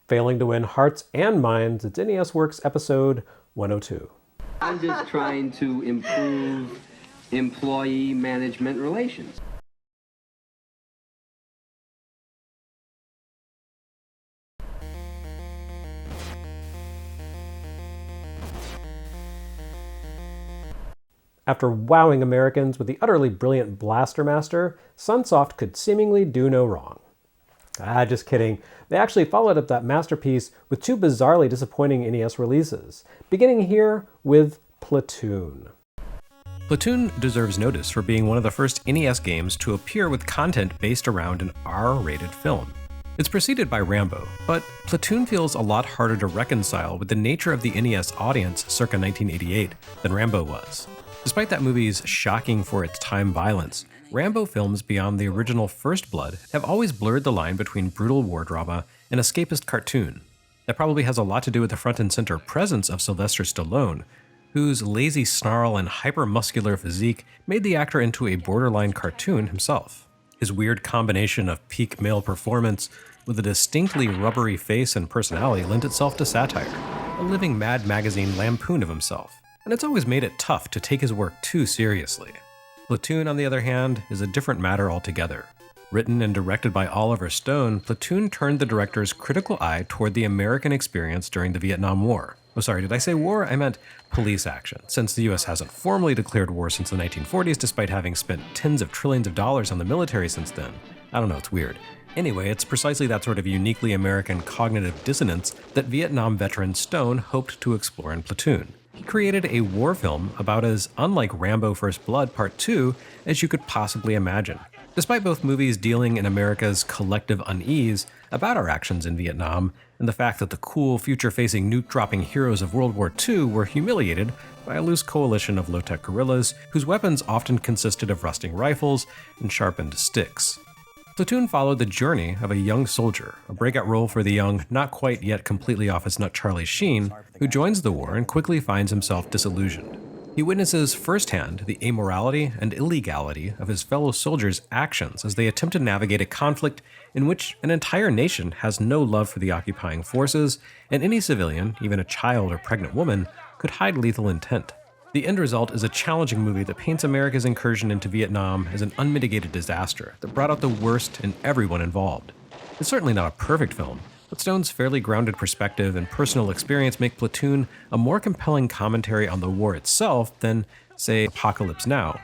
Failing to win hearts and minds, it's NES Works episode 102. I'm just trying to improve employee-management relations. After wowing Americans with the utterly brilliant Blaster Master, Sunsoft could seemingly do no wrong. Just kidding. They actually followed up that masterpiece with two bizarrely disappointing NES releases, beginning here with Platoon. Platoon deserves notice for being one of the first NES games to appear with content based around an R-rated film. It's preceded by RAMBO, but Platoon feels a lot harder to reconcile with the nature of the NES audience circa 1988 than RAMBO was. Despite that movie's shocking for its time violence, RAMBO films beyond the original First Blood have always blurred the line between brutal war drama and escapist cartoon. That probably has a lot to do with the front and center presence of Sylvester Stallone, whose lazy snarl and hyper-muscular physique made the actor into a borderline cartoon himself. His weird combination of peak male performance with a distinctly rubbery face and personality lent itself to satire, a living Mad Magazine lampoon of himself. And it's always made it tough to take his work too seriously. Platoon, on the other hand, is a different matter altogether. Written and directed by Oliver Stone, Platoon turned the director's critical eye toward the American experience during the Vietnam War. Oh, sorry, did I say war? I meant police action, since the US hasn't formally declared war since the 1940s, despite having spent tens of trillions of dollars on the military since then. I don't know, it's weird. Anyway, it's precisely that sort of uniquely American cognitive dissonance that Vietnam veteran Stone hoped to explore in Platoon. He created a war film about as unlike Rambo First Blood Part 2 as you could possibly imagine. Despite both movies dealing in America's collective unease about our actions in Vietnam, and the fact that the cool, future-facing nuke-dropping heroes of World War II were humiliated by a loose coalition of low-tech guerrillas whose weapons often consisted of rusting rifles and sharpened sticks. Platoon followed the journey of a young soldier, a breakout role for the young, not quite yet completely off his nut Charlie Sheen, who joins the war and quickly finds himself disillusioned. He witnesses firsthand the amorality and illegality of his fellow soldiers' actions as they attempt to navigate a conflict in which an entire nation has no love for the occupying forces, and any civilian, even a child or pregnant woman, could hide lethal intent. The end result is a challenging movie that paints America's incursion into Vietnam as an unmitigated disaster that brought out the worst in everyone involved. It's certainly not a perfect film, but Stone's fairly grounded perspective and personal experience make Platoon a more compelling commentary on the war itself than, say, Apocalypse Now,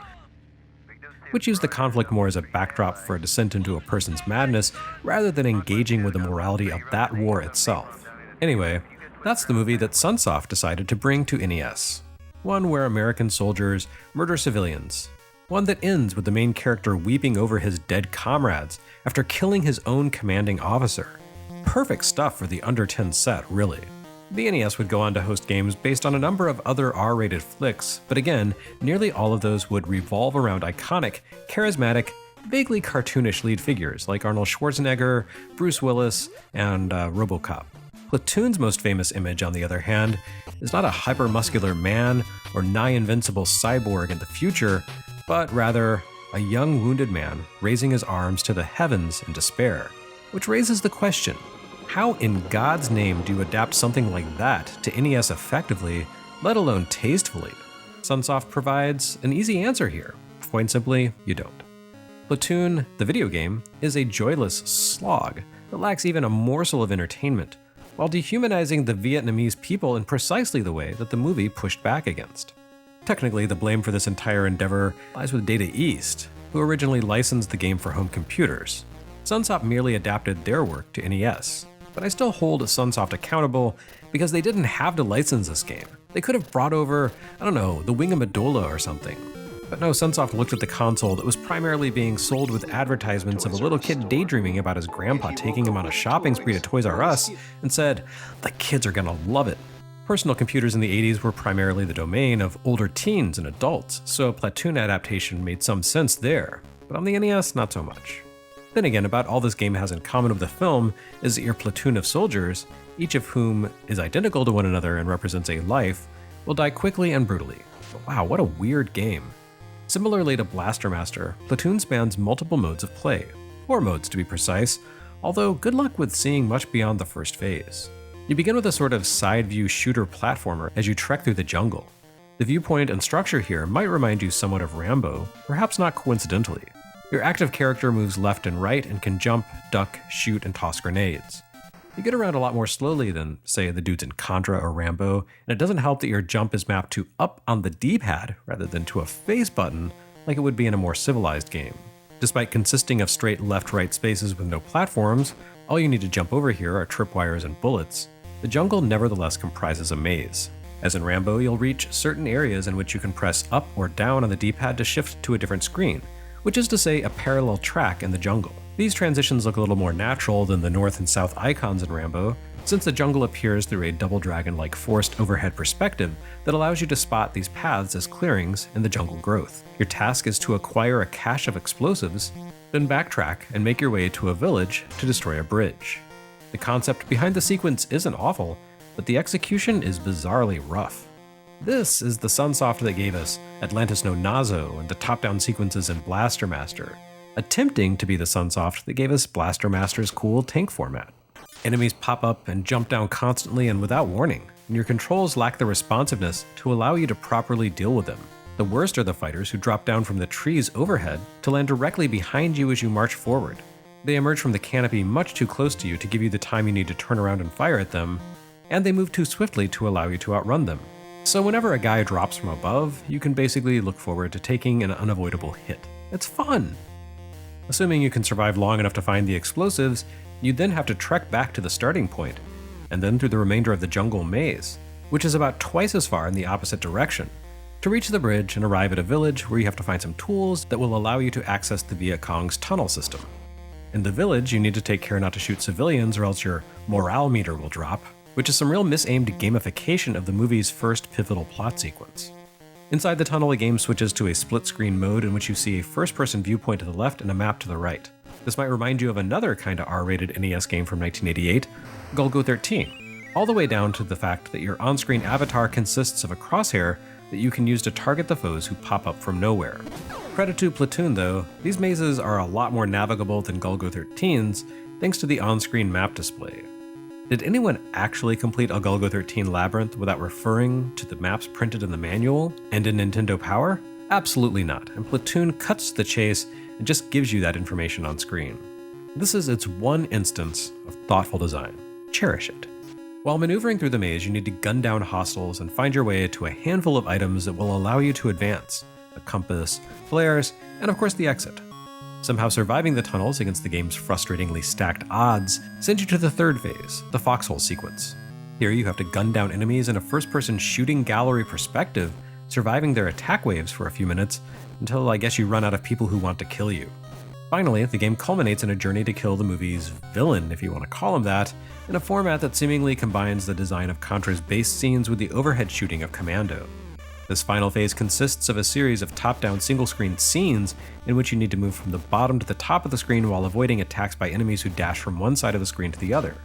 which used the conflict more as a backdrop for a descent into a person's madness rather than engaging with the morality of that war itself. Anyway, that's the movie that Sunsoft decided to bring to NES. One where American soldiers murder civilians. One that ends with the main character weeping over his dead comrades after killing his own commanding officer. Perfect stuff for the under 10 set, really. The NES would go on to host games based on a number of other R-rated flicks, but again, nearly all of those would revolve around iconic, charismatic, vaguely cartoonish lead figures like Arnold Schwarzenegger, Bruce Willis, and ROBOCOP. Platoon's most famous image, on the other hand, is not a hyper-muscular man or nigh-invincible cyborg in the future, but rather a young wounded man raising his arms to the heavens in despair. Which raises the question, how in God's name do you adapt something like that to NES effectively, let alone tastefully? Sunsoft provides an easy answer here. Point simply, you don't. Platoon, the video game, is a joyless slog that lacks even a morsel of entertainment, while dehumanizing the Vietnamese people in precisely the way that the movie pushed back against. Technically, the blame for this entire endeavor lies with Data East, who originally licensed the game for home computers. Sunsoft merely adapted their work to NES, but I still hold Sunsoft accountable because they didn't have to license this game. They could have brought over, I don't know, the wing of MADOOLA or something. But no, Sunsoft looked at the console that was primarily being sold with advertisements of a little kid daydreaming about his grandpa taking him on a shopping spree to Toys R Us and said, "The kids are gonna love it." Personal computers in the 80s were primarily the domain of older teens and adults, so a Platoon adaptation made some sense there, but on the NES, not so much. Then again, about all this game has in common with the film is that your platoon of soldiers, each of whom is identical to one another and represents a life, will die quickly and brutally. But wow, what a weird game. Similarly to Blaster Master, Platoon spans multiple modes of play, 4 modes to be precise, although good luck with seeing much beyond the first phase. You begin with a sort of side-view shooter platformer as you trek through the jungle. The viewpoint and structure here might remind you somewhat of RAMBO, perhaps not coincidentally. Your active character moves left and right and can jump, duck, shoot, and toss grenades. You get around a lot more slowly than, say, the dudes in Contra or RAMBO, and it doesn't help that your jump is mapped to up on the D-pad rather than to a face button like it would be in a more civilized game. Despite consisting of straight left-right spaces with no platforms, all you need to jump over here are tripwires and bullets, the jungle nevertheless comprises a maze. As in RAMBO, you'll reach certain areas in which you can press up or down on the D-pad to shift to a different screen, which is to say a parallel track in the jungle. These transitions look a little more natural than the north and south icons in RAMBO, since the jungle appears through a double dragon-like forced overhead perspective that allows you to spot these paths as clearings in the jungle growth. Your task is to acquire a cache of explosives, then backtrack and make your way to a village to destroy a bridge. The concept behind the sequence isn't awful, but the execution is bizarrely rough. This is the Sunsoft that gave us Atlantis no Nazo and the top-down sequences in Blaster Master, attempting to be the Sunsoft that gave us Blaster Master's cool tank format. Enemies pop up and jump down constantly and without warning, and your controls lack the responsiveness to allow you to properly deal with them. The worst are the fighters who drop down from the trees overhead to land directly behind you as you march forward. They emerge from the canopy much too close to you to give you the time you need to turn around and fire at them, and they move too swiftly to allow you to outrun them. So whenever a guy drops from above, you can basically look forward to taking an unavoidable hit. It's fun! Assuming you can survive long enough to find the explosives, you then have to trek back to the starting point, and then through the remainder of the jungle maze, which is about twice as far in the opposite direction, to reach the bridge and arrive at a village where you have to find some tools that will allow you to access the Viet Cong's tunnel system. In the village, you need to take care not to shoot civilians or else your morale meter will drop, which is some real misaimed gamification of the movie's first pivotal plot sequence. Inside the tunnel, the game switches to a split-screen mode in which you see a first-person viewpoint to the left and a map to the right. This might remind you of another kinda R-rated NES game from 1988, GOLGO 13, all the way down to the fact that your on-screen avatar consists of a crosshair that you can use to target the foes who pop up from nowhere. Credit to Platoon though, these mazes are a lot more navigable than GOLGO 13's thanks to the on-screen map display. Did anyone actually complete a GOLGO 13 labyrinth without referring to the maps printed in the manual and in Nintendo Power? Absolutely not, and Platoon cuts to the chase and just gives you that information on screen. This is its one instance of thoughtful design. Cherish it. While maneuvering through the maze, you need to gun down hostiles and find your way to a handful of items that will allow you to advance: a compass, flares, and of course the exit. Somehow surviving the tunnels against the game's frustratingly stacked odds sends you to the third phase, the foxhole sequence. Here you have to gun down enemies in a first-person shooting gallery perspective, surviving their attack waves for a few minutes until I guess you run out of people who want to kill you. Finally, the game culminates in a journey to kill the movie's villain, if you want to call him that, in a format that seemingly combines the design of Contra's base scenes with the overhead shooting of Commando. This final phase consists of a series of top-down single-screen scenes in which you need to move from the bottom to the top of the screen while avoiding attacks by enemies who dash from one side of the screen to the other.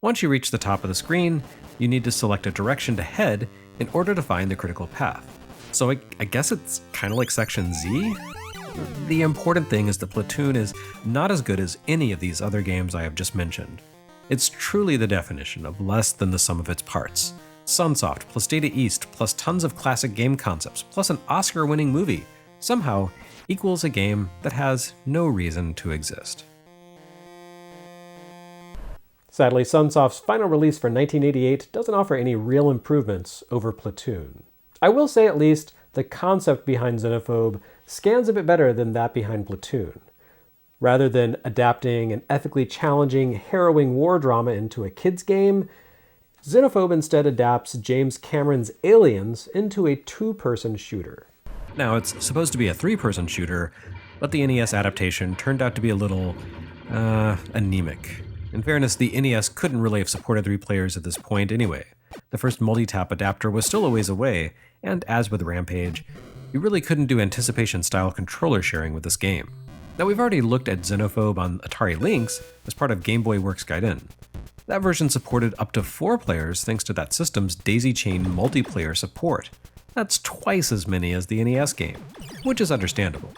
Once you reach the top of the screen, you need to select a direction to head in order to find the critical path. So I guess it's kind of like Section Z? The important thing is that Platoon is not as good as any of these other games I have just mentioned. It's truly the definition of less than the sum of its parts. Sunsoft plus Data East plus tons of classic game concepts plus an Oscar-winning movie somehow equals a game that has no reason to exist. Sadly, Sunsoft's final release for 1988 doesn't offer any real improvements over Platoon. I will say at least the concept behind Xenophobe scans a bit better than that behind Platoon. Rather than adapting an ethically challenging, harrowing war drama into a kid's game, Xenophobe instead adapts James Cameron's Aliens into a two-person shooter. Now, it's supposed to be a three-person shooter, but the NES adaptation turned out to be a little, anemic. In fairness, the NES couldn't really have supported 3 players at this point anyway. The first multi-tap adapter was still a ways away, and as with Rampage, you really couldn't do anticipation-style controller sharing with this game. Now, we've already looked at Xenophobe on Atari Lynx as part of Game Boy Works Gaiden. That version supported up to 4 players thanks to that system's daisy-chain multiplayer support. That's twice as many as the NES game, which is understandable.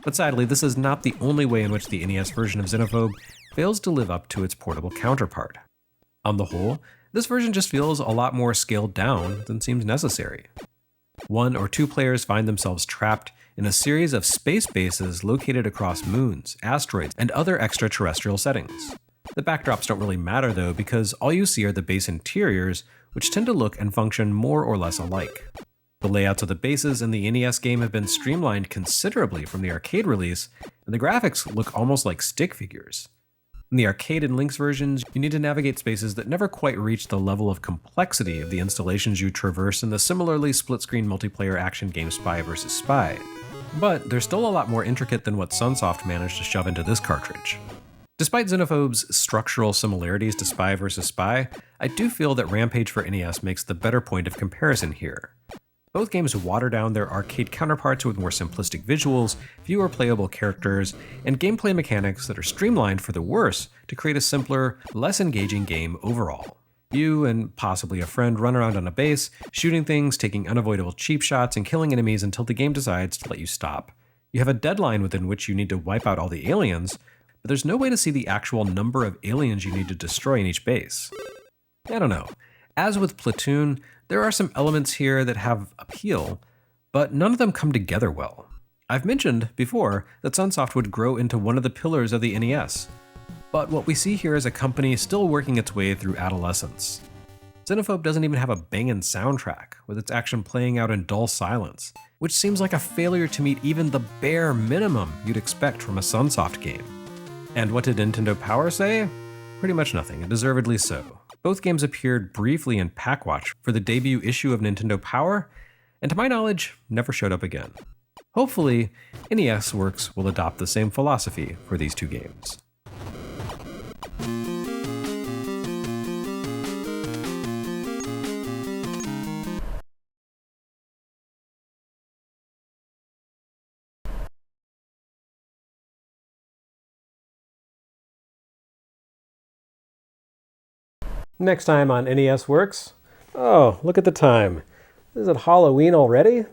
But sadly, this is not the only way in which the NES version of Xenophobe fails to live up to its portable counterpart. On the whole, this version just feels a lot more scaled down than seems necessary. 1 or 2 players find themselves trapped in a series of space bases located across moons, asteroids, and other extraterrestrial settings. The backdrops don't really matter though, because all you see are the base interiors, which tend to look and function more or less alike. The layouts of the bases in the NES game have been streamlined considerably from the arcade release, and the graphics look almost like stick figures. In the arcade and Lynx versions, you need to navigate spaces that never quite reach the level of complexity of the installations you traverse in the similarly split-screen multiplayer action game Spy vs. Spy. But they're still a lot more intricate than what Sunsoft managed to shove into this cartridge. Despite Xenophobe's structural similarities to Spy vs. Spy, I do feel that Rampage for NES makes the better point of comparison here. Both games water down their arcade counterparts with more simplistic visuals, fewer playable characters, and gameplay mechanics that are streamlined for the worse to create a simpler, less engaging game overall. You and possibly a friend run around on a base, shooting things, taking unavoidable cheap shots, and killing enemies until the game decides to let you stop. You have a deadline within which you need to wipe out all the aliens, but there's no way to see the actual number of aliens you need to destroy in each base. I don't know. As with Platoon, there are some elements here that have appeal, but none of them come together well. I've mentioned before that Sunsoft would grow into one of the pillars of the NES, but what we see here is a company still working its way through adolescence. Xenophobe doesn't even have a bangin' soundtrack, with its action playing out in dull silence, which seems like a failure to meet even the bare minimum you'd expect from a Sunsoft game. And what did Nintendo Power say? Pretty much nothing, and deservedly so. Both games appeared briefly in Packwatch for the debut issue of Nintendo Power, and to my knowledge, never showed up again. Hopefully, NES Works will adopt the same philosophy for these 2 games. Next time on NES Works. Oh, look at the time. Is it Halloween already?